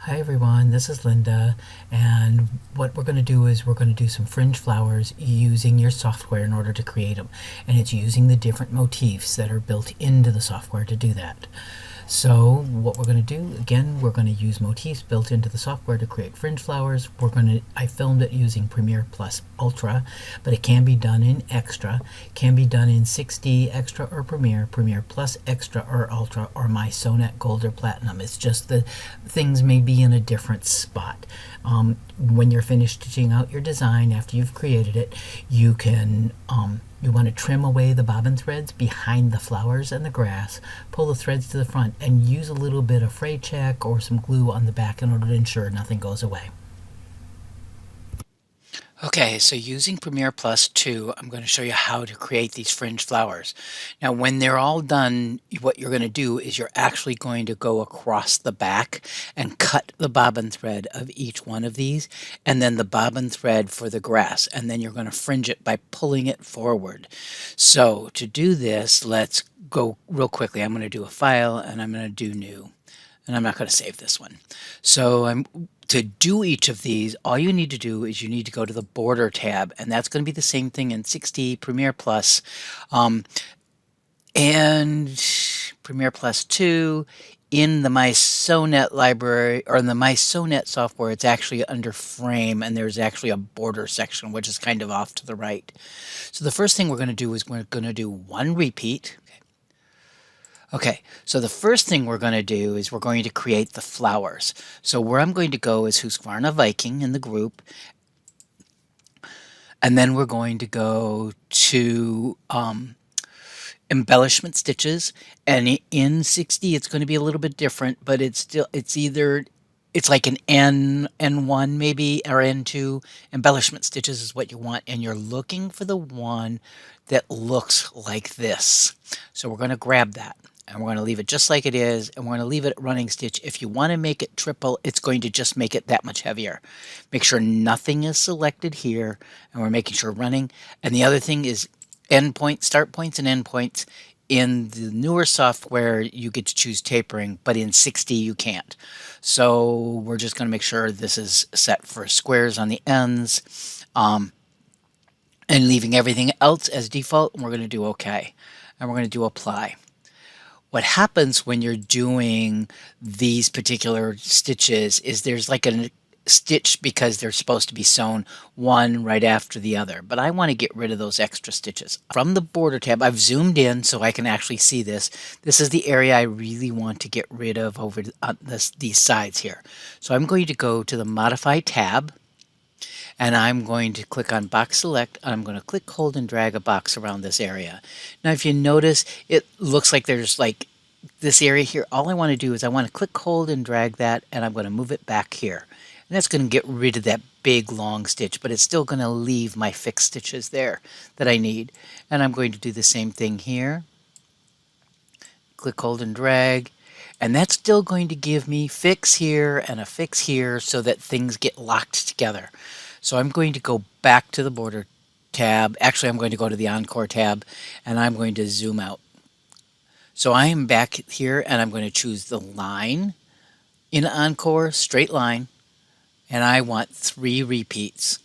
Hi everyone, this is Linda, and what we're going to do is we're going to do some fringe flowers using your software in order to create them, and it's using the different motifs that are built into the software to do that. So what we're going to do, again, we're going to use motifs built into the software to create fringe flowers. I filmed it using Premiere Plus Ultra, but it can be done in Extra, can be done in 6D Extra or Premiere, Premiere Plus Extra or Ultra, or MySewNet Gold or Platinum. It's just the things may be in a different spot. When you're finished stitching out your design after you've created it, you can you want to trim away the bobbin threads behind the flowers and the grass, pull the threads to the front, and use a little bit of fray check or some glue on the back in order to ensure nothing goes away. Okay, so using Premier+2, I'm going to show you how to create these fringe flowers. Now, when they're all done, what you're going to do is you're actually going to go across the back and cut the bobbin thread of each one of these, and then the bobbin thread for the grass, and then you're going to fringe it by pulling it forward. So to do this, let's go real quickly. I'm going to do a file, and I'm going to do new. And I'm not going to save this one. So to do each of these, all you need to do is you need to go to the border tab, and that's going to be the same thing in 6D, Premiere Plus, and Premier+2. In the MySewNet library, or in the MySewNet software, it's actually under frame, and there's actually a border section, which is kind of off to the right. So the first thing we're going to do is we're going to do one repeat. Okay, so the first thing we're going to do is we're going to create the flowers. So where I'm going to go is Husqvarna Viking in the group, and then we're going to go to Embellishment Stitches, and in 6D it's going to be a little bit different, but it's like an N1 maybe, or N2. Embellishment Stitches is what you want, and you're looking for the one that looks like this. So we're going to grab that, and we're going to leave it just like it is, and we're going to leave it at running stitch. If you want to make it triple, it's going to just make it that much heavier. Make sure nothing is selected here, and we're making sure running. And the other thing is endpoint, start points and endpoints. In the newer software, you get to choose tapering, but in 6D you can't. So we're just going to make sure this is set for squares on the ends, and leaving everything else as default, and we're going to do OK. And we're going to do apply. What happens when you're doing these particular stitches is there's like a stitch because they're supposed to be sewn one right after the other, but I want to get rid of those extra stitches. From the border tab, I've zoomed in so I can actually see this. This is the area I really want to get rid of over these sides here. So I'm going to go to the Modify tab, and I'm going to click on Box Select, and I'm going to click, hold, and drag a box around this area. Now if you notice, it looks like there's like this area here. All I want to do is I want to click, hold, and drag that, and I'm going to move it back here. And that's going to get rid of that big long stitch, but it's still going to leave my fixed stitches there that I need. And I'm going to do the same thing here. Click, hold, and drag. And that's still going to give me fix here and a fix here so that things get locked together. So I'm going to go back to the border tab. Actually, I'm going to go to the Encore tab, and I'm going to zoom out. So I am back here, and I'm going to choose the line in Encore, straight line, and I want 3 repeats.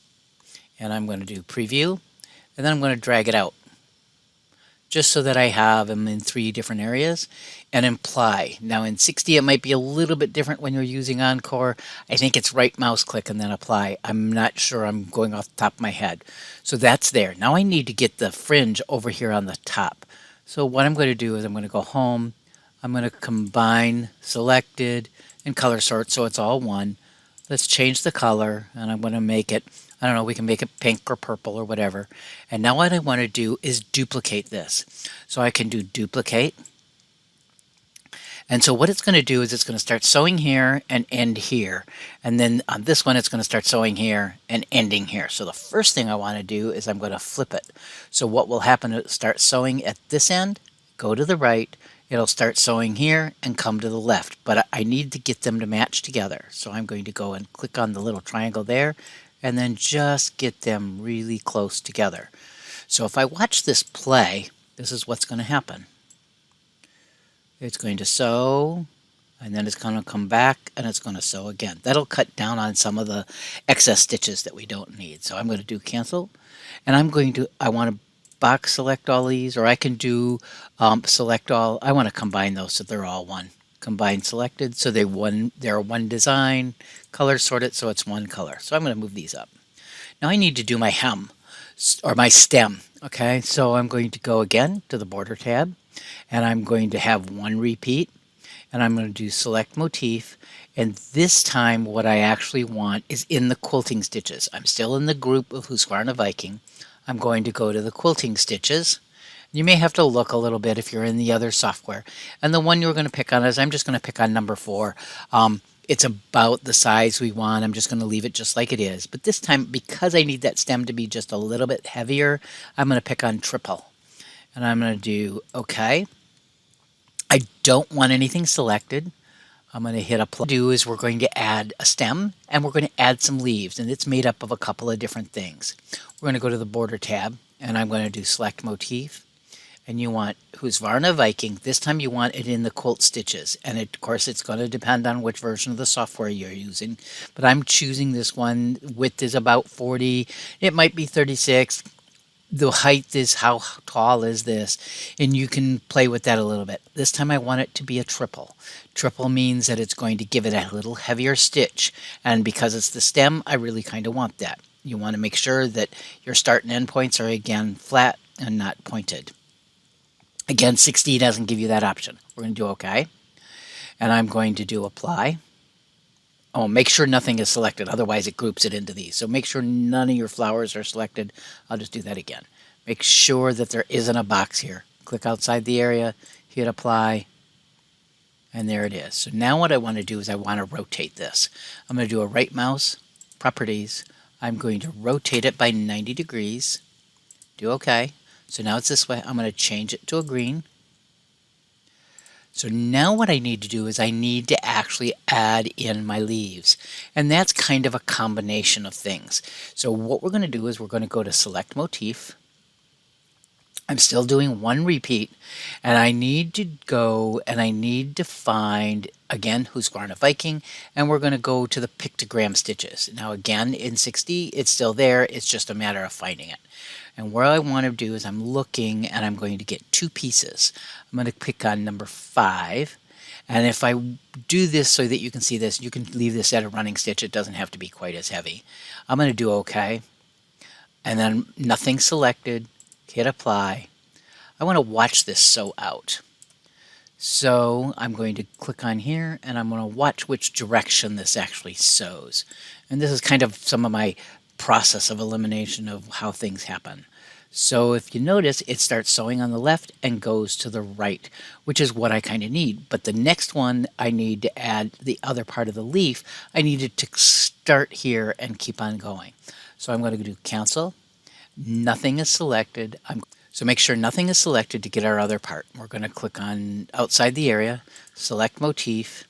And I'm going to do preview, and then I'm going to drag it out, just so that I have them in 3 different areas, and apply. Now in 6D it might be a little bit different when you're using Encore. I think it's right mouse click and then apply. I'm not sure, I'm going off the top of my head. So that's there. Now I need to get the fringe over here on the top. So what I'm going to do is I'm going to go home, I'm going to combine selected and color sort so it's all one. Let's change the color, and I'm going to make it, I don't know, we can make it pink or purple or whatever. And now what I want to do is duplicate this. So I can do duplicate. And so what it's going to do is it's going to start sewing here and end here. And then on this one, it's going to start sewing here and ending here. So the first thing I want to do is I'm going to flip it. So what will happen is start sewing at this end, go to the right, it'll start sewing here and come to the left, but I need to get them to match together. So I'm going to go and click on the little triangle there, and then just get them really close together. So if I watch this play, this is what's going to happen. It's going to sew, and then it's going to come back and it's going to sew again. That'll cut down on some of the excess stitches that we don't need. So I'm going to do cancel, and I want to box select all these, or I can do select all. I want to combine those so they're all one. Combine selected, so they're one design, color sorted so it's one color. So I'm going to move these up. Now I need to do my hem or my stem. Okay, so I'm going to go again to the border tab, and I'm going to have one repeat, and I'm going to do select motif, and this time what I actually want is in the quilting stitches. I'm still in the group of Husqvarna Viking. I'm going to go to the quilting stitches. You may have to look a little bit if you're in the other software, and the one you're going to pick on is I'm just going to pick on number 4. It's about the size we want. I'm just going to leave it just like it is. But this time, because I need that stem to be just a little bit heavier, I'm going to pick on triple. And I'm going to do OK. I don't want anything selected. I'm going to hit apply. What we're going to do is we're going to add a stem, and we're going to add some leaves. And it's made up of a couple of different things. We're going to go to the border tab, and I'm going to do select motif. And you want Husqvarna Viking. This time you want it in the quilt stitches. And of course it's going to depend on which version of the software you're using. But I'm choosing this one. Width is about 40. It might be 36. The height is how tall is this. And you can play with that a little bit. This time I want it to be a triple. Triple means that it's going to give it a little heavier stitch. And because it's the stem, I really kind of want that. You want to make sure that your start and end points are again flat and not pointed. Again, 60 doesn't give you that option. We're going to do OK. And I'm going to do apply. Oh, make sure nothing is selected. Otherwise, it groups it into these. So make sure none of your flowers are selected. I'll just do that again. Make sure that there isn't a box here. Click outside the area, hit apply, and there it is. So now what I want to do is I want to rotate this. I'm going to do a right mouse, properties. I'm going to rotate it by 90 degrees. Do OK. So now it's this way. I'm going to change it to a green. So now what I need to do is I need to actually add in my leaves. And that's kind of a combination of things. So what we're going to do is we're going to go to select motif. I'm still doing one repeat, and I need to go and I need to find, again, Husqvarna Viking, and we're going to go to the Pictogram Stitches. Now again, in 60, it's still there. It's just a matter of finding it. And what I want to do is I'm looking, and I'm going to get 2 pieces. I'm going to pick on number 5. And if I do this so that you can see this, you can leave this at a running stitch. It doesn't have to be quite as heavy. I'm going to do OK. And then nothing selected. Hit apply. I want to watch this sew out. So I'm going to click on here, and I'm going to watch which direction this actually sews. And this is kind of some of my process of elimination of how things happen. So if you notice, it starts sewing on the left and goes to the right, which is what I kind of need. But the next one, I need to add the other part of the leaf. I need it to start here and keep on going. So I'm going to do cancel. Nothing is selected. So make sure nothing is selected to get our other part. We're going to click on outside the area, select motif,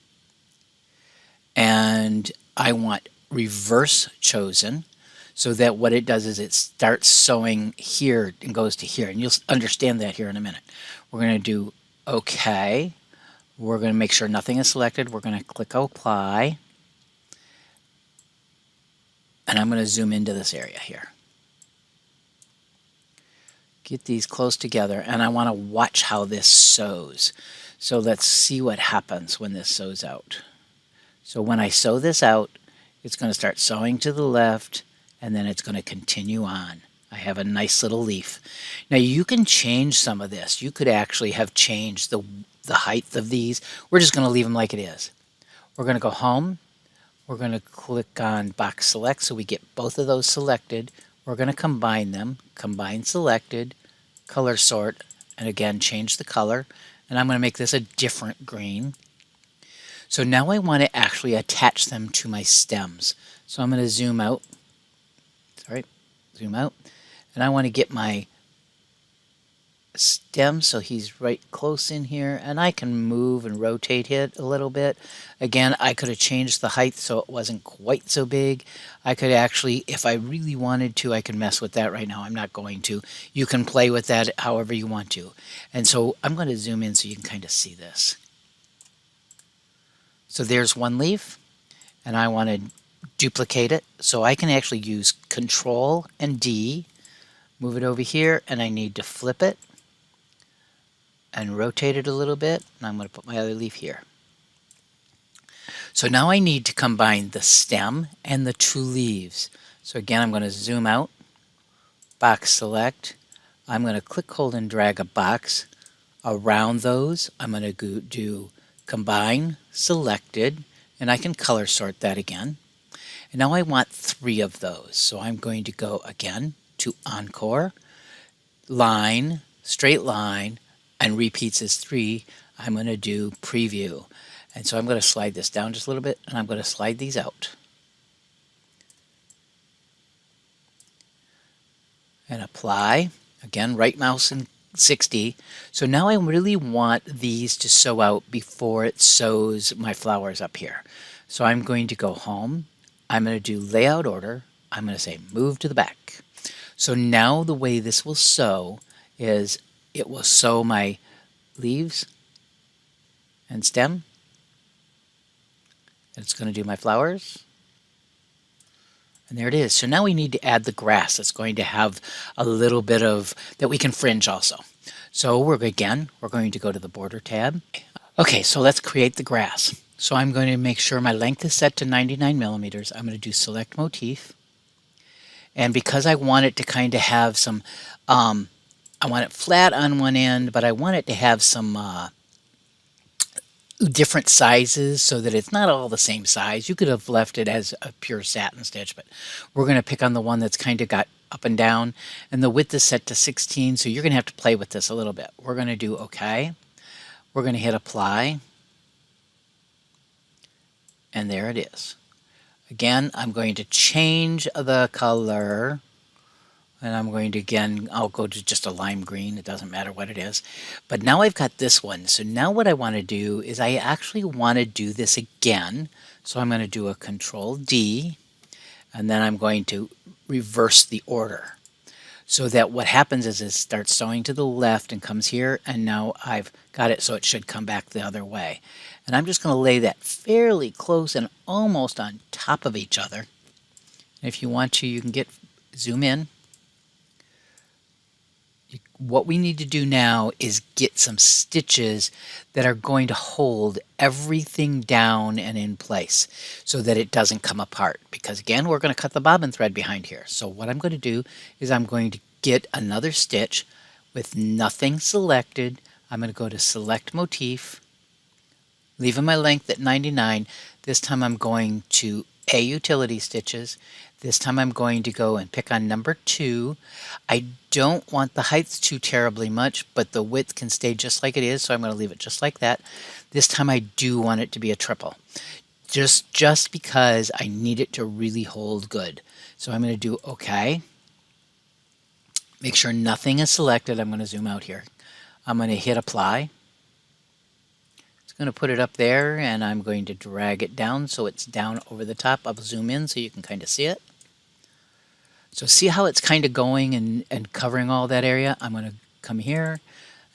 and I want reverse chosen, so that what it does is it starts sewing here and goes to here. And you'll understand that here in a minute. We're going to do OK. We're going to make sure nothing is selected. We're going to click apply. And I'm going to zoom into this area here. Get these close together, and I want to watch how this sews. So let's see what happens when this sews out. So when I sew this out, it's going to start sewing to the left, and then it's going to continue on. I have a nice little leaf. Now you can change some of this. You could actually have changed the height of these. We're just going to leave them like it is. We're going to go home. We're going to click on box select so we get both of those selected. We're going to combine them, combine selected, color sort, and again change the color. And I'm going to make this a different green. So now I want to actually attach them to my stems. So I'm going to zoom out. Zoom out. And I want to get my stem so he's right close in here, and I can move and rotate it a little bit. Again, I could have changed the height so it wasn't quite so big. I could actually, if I really wanted to, I can mess with that right now. I'm not going to. You can play with that however you want to. And so I'm going to zoom in so you can kind of see this. So there's one leaf, and I want to duplicate it. So I can actually use Control and D, move it over here, and I need to flip it and rotate it a little bit. And I'm going to put my other leaf here. So now I need to combine the stem and the two leaves. So again, I'm going to zoom out, box select. I'm going to click, hold, and drag a box around those. I'm going to do combine, selected, and I can color sort that again. And now I want 3 of those. So I'm going to go again to Encore, line, straight line, and repeats as 3. I'm going to do preview. And so I'm going to slide this down just a little bit, and I'm going to slide these out. And apply. Again, right mouse and 60. So now I really want these to sew out before it sews my flowers up here. So I'm going to go home. I'm going to do layout order. I'm going to say move to the back. So now the way this will sew is it will sew my leaves and stem. It's going to do my flowers. And there it is. So now we need to add the grass. It's going to have a little bit of that we can fringe also. So we're going to go to the border tab. Okay, so let's create the grass. So I'm going to make sure my length is set to 99 millimeters. I'm going to do select motif. And because I want it to kind of have some, I want it flat on one end, but I want it to have some different sizes so that it's not all the same size. You could have left it as a pure satin stitch, but we're going to pick on the one that's kind of got up and down, and the width is set to 16, so you're going to have to play with this a little bit. We're going to do OK. We're going to hit apply, and there it is. Again, I'm going to change the color, and I'm going to, again, I'll go to just a lime green. It doesn't matter what it is. But now I've got this one. So now what I want to do is I actually want to do this again. So I'm going to do a Control D, and then I'm going to reverse the order. So that what happens is it starts sewing to the left and comes here, and now I've got it so it should come back the other way. And I'm just going to lay that fairly close and almost on top of each other. If you want to, you can zoom in. What we need to do now is get some stitches that are going to hold everything down and in place so that it doesn't come apart. Because again, we're going to cut the bobbin thread behind here. So what I'm going to do is I'm going to get another stitch with nothing selected. I'm going to go to select motif, leaving my length at 99. This time I'm going to A utility stitches. This time I'm going to go and pick on number 2. I don't want the height too terribly much, but the width can stay just like it is, so I'm going to leave it just like that. This time I do want it to be a triple, just because I need it to really hold good. So I'm going to do OK. Make sure nothing is selected. I'm going to zoom out here. I'm going to hit apply. It's going to put it up there, and I'm going to drag it down so it's down over the top. I'll zoom in so you can kind of see it. So see how it's kind of going and covering all that area? I'm going to come here,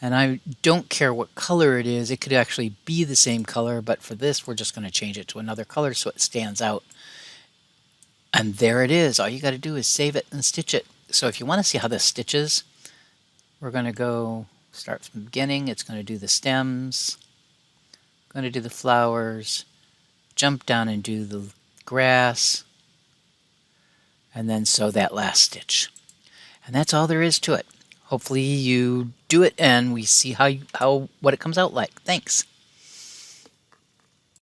and I don't care what color it is. It could actually be the same color, but for this, we're just going to change it to another color so it stands out. And there it is. All you got to do is save it and stitch it. So if you want to see how this stitches, we're going to go start from the beginning. It's going to do the stems, going to do the flowers, jump down and do the grass, and then sew that last stitch. And that's all there is to it. Hopefully you do it and we see what it comes out like. Thanks.